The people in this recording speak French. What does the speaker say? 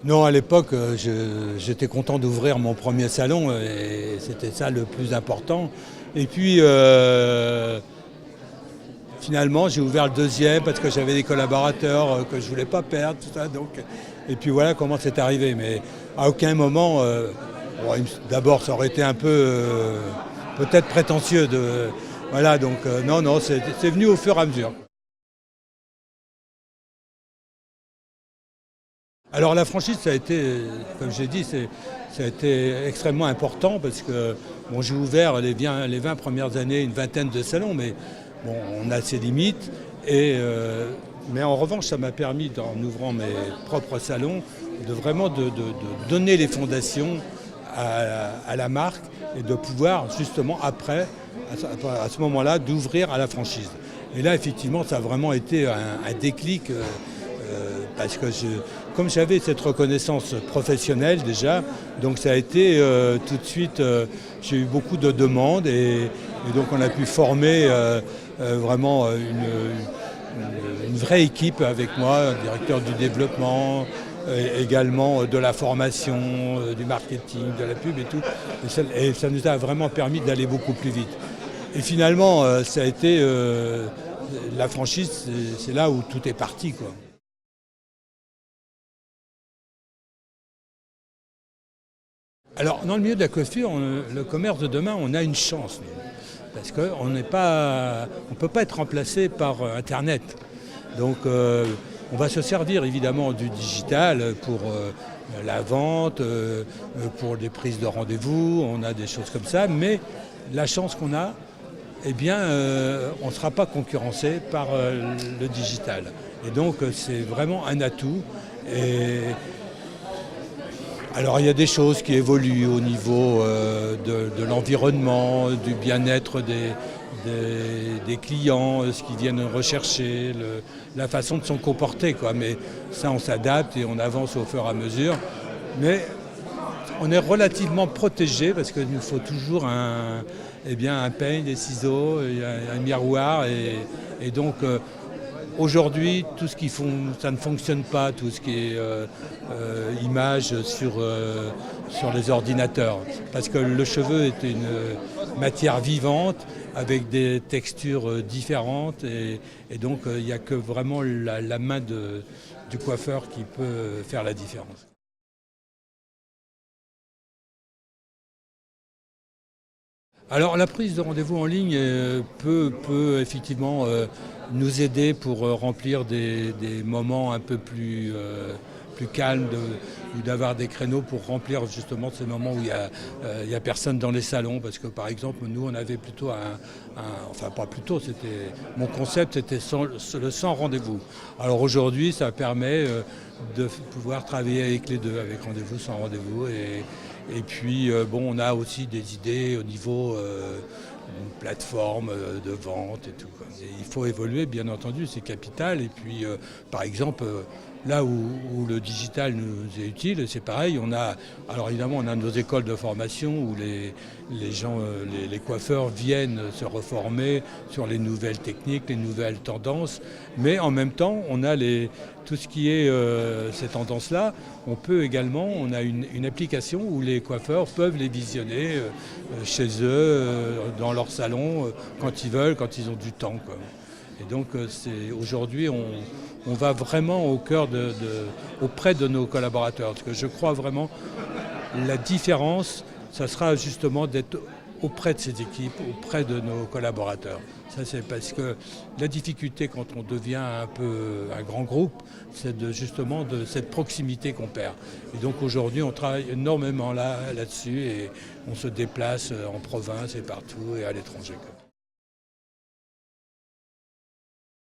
Non, à l'époque, j'étais content d'ouvrir mon premier salon et c'était ça le plus important. Et puis, finalement, j'ai ouvert le deuxième parce que j'avais des collaborateurs que je ne voulais pas perdre, tout ça. Donc, et puis voilà comment c'est arrivé. Mais à aucun moment, bon, d'abord, ça aurait été un peu peut-être prétentieux de. Voilà, donc non, non, c'est venu au fur et à mesure. Alors la franchise, ça a été, comme j'ai dit, ça a été extrêmement important parce que bon, j'ai ouvert les 20 premières années une vingtaine de salons, mais bon, on a ses limites. Mais en revanche, ça m'a permis, en ouvrant mes propres salons, de vraiment de donner les fondations à la marque et de pouvoir justement après, à ce moment-là, d'ouvrir à la franchise. Et là, effectivement, ça a vraiment été un déclic. Parce que comme j'avais cette reconnaissance professionnelle déjà, donc ça a été tout de suite, j'ai eu beaucoup de demandes et donc on a pu former vraiment une vraie équipe avec moi, directeur du développement, également de la formation, du marketing, de la pub et tout. Et ça nous a vraiment permis d'aller beaucoup plus vite. Et finalement, ça a été la franchise, c'est là où tout est parti, quoi. Alors, dans le milieu de la coiffure, le commerce de demain, on a une chance. Parce qu'on ne peut pas être remplacé par Internet. Donc, on va se servir évidemment du digital pour la vente, pour des prises de rendez-vous, on a des choses comme ça. Mais la chance qu'on a, eh bien, on ne sera pas concurrencé par le digital. Et donc, c'est vraiment un atout. Alors il y a des choses qui évoluent au niveau de l'environnement, du bien-être des clients, ce qu'ils viennent rechercher, la façon de se comporter, quoi. Mais ça, on s'adapte et on avance au fur et à mesure. Mais on est relativement protégé parce qu'il nous faut toujours un peigne, des ciseaux, un miroir. Et donc, aujourd'hui, tout ce ça ne fonctionne pas, tout ce qui est image sur les ordinateurs. Parce que le cheveu est une matière vivante avec des textures différentes et donc il n'y a que vraiment la main du coiffeur qui peut faire la différence. Alors la prise de rendez-vous en ligne peut effectivement nous aider pour remplir des moments un peu plus calmes ou d'avoir des créneaux pour remplir justement ces moments où il y a personne dans les salons. Parce que par exemple, nous on avait plutôt enfin pas plutôt, mon concept c'était le sans rendez-vous. Alors aujourd'hui ça permet de pouvoir travailler avec les deux, avec rendez-vous, sans rendez-vous. Et puis, bon, on a aussi des idées au niveau d'une plateforme de vente et tout, quoi. Et il faut évoluer, bien entendu, c'est capital. Et puis, par exemple, là où le digital nous est utile, c'est pareil. Alors évidemment, on a nos écoles de formation où les gens, les coiffeurs viennent se reformer sur les nouvelles techniques, les nouvelles tendances. Mais en même temps, on a tout ce qui est ces tendances-là. On a une application où les coiffeurs peuvent les visionner chez eux, dans leur salon, quand ils veulent, quand ils ont du temps, quoi. Et donc aujourd'hui, on va vraiment au cœur auprès de nos collaborateurs. Parce que je crois vraiment la différence, ça sera justement d'être auprès de ces équipes, auprès de nos collaborateurs. Ça, c'est parce que la difficulté quand on devient un peu un grand groupe, c'est justement de cette proximité qu'on perd. Et donc aujourd'hui, on travaille énormément là-dessus et on se déplace en province et partout et à l'étranger.